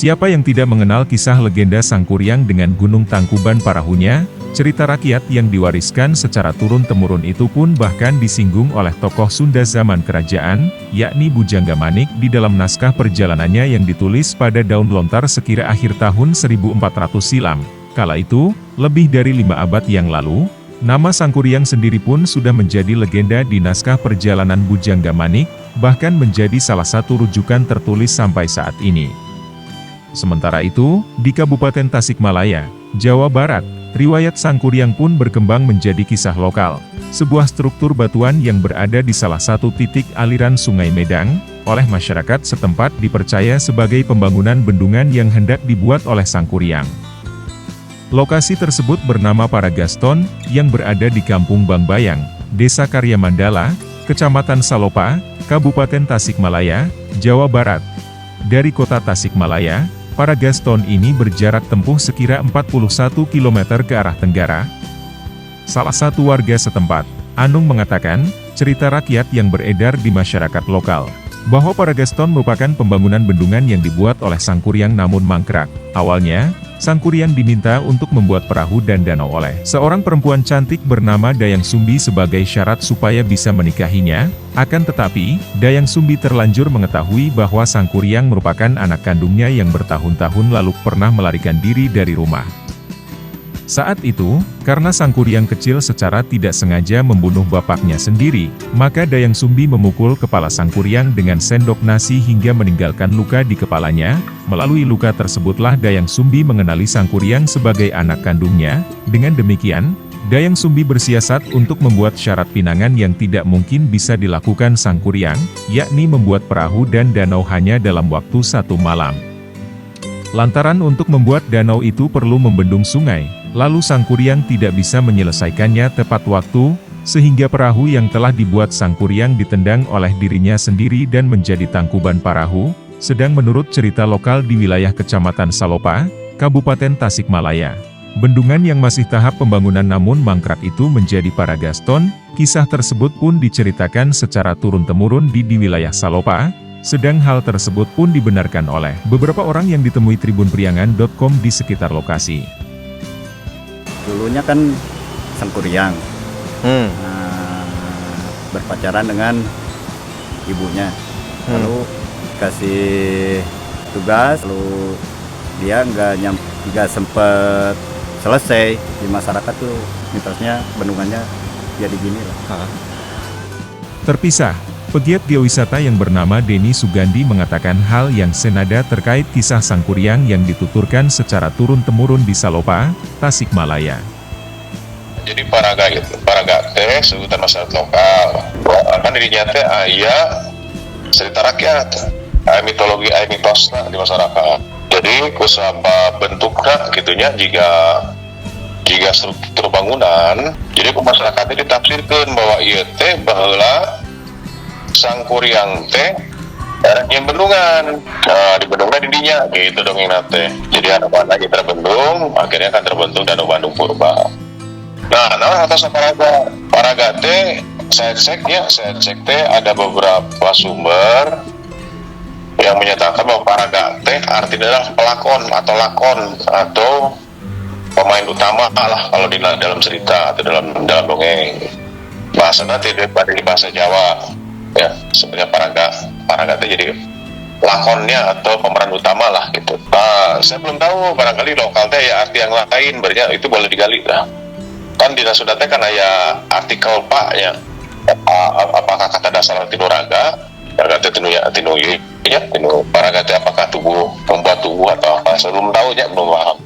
Siapa yang tidak mengenal kisah legenda Sangkuriang dengan Gunung Tangkuban Parahunya? Cerita rakyat yang diwariskan secara turun-temurun itu pun bahkan disinggung oleh tokoh Sunda zaman kerajaan, yakni Bujangga Manik di dalam naskah perjalanannya yang ditulis pada daun lontar sekira akhir tahun 1400 silam. Kala itu, lebih dari 5 abad yang lalu, nama Sangkuriang sendiri pun sudah menjadi legenda di naskah perjalanan Bujangga Manik, bahkan menjadi salah satu rujukan tertulis sampai saat ini. Sementara itu, di Kabupaten Tasikmalaya, Jawa Barat, riwayat Sangkuriang pun berkembang menjadi kisah lokal. Sebuah struktur batuan yang berada di salah satu titik aliran Sungai Medang, oleh masyarakat setempat dipercaya sebagai pembangunan bendungan yang hendak dibuat oleh Sangkuriang. Lokasi tersebut bernama Paragaston, yang berada di Kampung Bangbayang, Desa Karya Mandala, Kecamatan Salopa, Kabupaten Tasikmalaya, Jawa Barat. Dari kota Tasikmalaya, Paragaston ini berjarak tempuh sekira 41 km ke arah tenggara. Salah satu warga setempat, Anung mengatakan, cerita rakyat yang beredar di masyarakat lokal, bahwa Paragaston merupakan pembangunan bendungan yang dibuat oleh Sangkuriang namun mangkrak. Awalnya, Sangkuriang diminta untuk membuat perahu dan danau oleh seorang perempuan cantik bernama Dayang Sumbi sebagai syarat supaya bisa menikahinya. Akan tetapi, Dayang Sumbi terlanjur mengetahui bahwa Sangkuriang merupakan anak kandungnya yang bertahun-tahun lalu pernah melarikan diri dari rumah. Saat itu, karena Sangkuriang kecil secara tidak sengaja membunuh bapaknya sendiri, maka Dayang Sumbi memukul kepala Sangkuriang dengan sendok nasi hingga meninggalkan luka di kepalanya. Melalui luka tersebutlah Dayang Sumbi mengenali Sangkuriang sebagai anak kandungnya. Dengan demikian, Dayang Sumbi bersiasat untuk membuat syarat pinangan yang tidak mungkin bisa dilakukan Sangkuriang, yakni membuat perahu dan danau hanya dalam waktu 1 malam. Lantaran untuk membuat danau itu perlu membendung sungai, lalu Sangkuriang tidak bisa menyelesaikannya tepat waktu, sehingga perahu yang telah dibuat Sangkuriang ditendang oleh dirinya sendiri dan menjadi Tangkuban Parahu. Sedang menurut cerita lokal di wilayah Kecamatan Salopa, Kabupaten Tasikmalaya, bendungan yang masih tahap pembangunan namun mangkrak itu menjadi Paragaston. Kisah tersebut pun diceritakan secara turun-temurun di wilayah Salopa. Sedang hal tersebut pun dibenarkan oleh beberapa orang yang ditemui tribunpriangan.com di sekitar lokasi. Dulunya kan Sangkuriang berpacaran dengan ibunya, lalu kasih tugas, lalu dia nggak sempet selesai di masyarakat tuh, mitosnya bendungannya jadi gini lah. Terpisah, pegiat geowisata yang bernama Denny Sugandi mengatakan hal yang senada terkait kisah Sangkuriang yang dituturkan secara turun-temurun di Salopa, Tasikmalaya. Jadi Paragate sebutan masyarakat lokal. Kan dirinya teh aya cerita rakyat, aya mitologi, aya mitosna di masyarakat. Jadi kusaba bentukna gitunya jika struktur bangunan. Jadi ku masyarakatnya ditafsirkan bahwa ieu teh baheula Sangkuriang teh yang bendungan. Nah, di bendungan didinya gitu dong yang nate. Jadi ada lagi terbendung, akhirnya kan terbentuk Danau Bandung Purba. Nah, atas Paraga teh saya cek teh ada beberapa sumber yang menyatakan bahwa Paraga teh artinya adalah pelakon atau lakon atau pemain utama lah kalau di dalam cerita atau dalam dongeng. Bahasanya tidak pada di bahasa Jawa. Ya, sebenarnya Paraga itu jadi lakonnya atau pemeran utama lah gitu. Nah, saya belum tahu, barangkali lokal teh ya arti yang lain, berarti itu boleh digali lah. Kan di Nasunda teh kan ya artikel Pak ya, apakah kata dasar tinuraga, Paraga teh tinu Paraga teh apakah tubuh, membuat tubuh atau apa? Saya belum tahu ya, belum paham.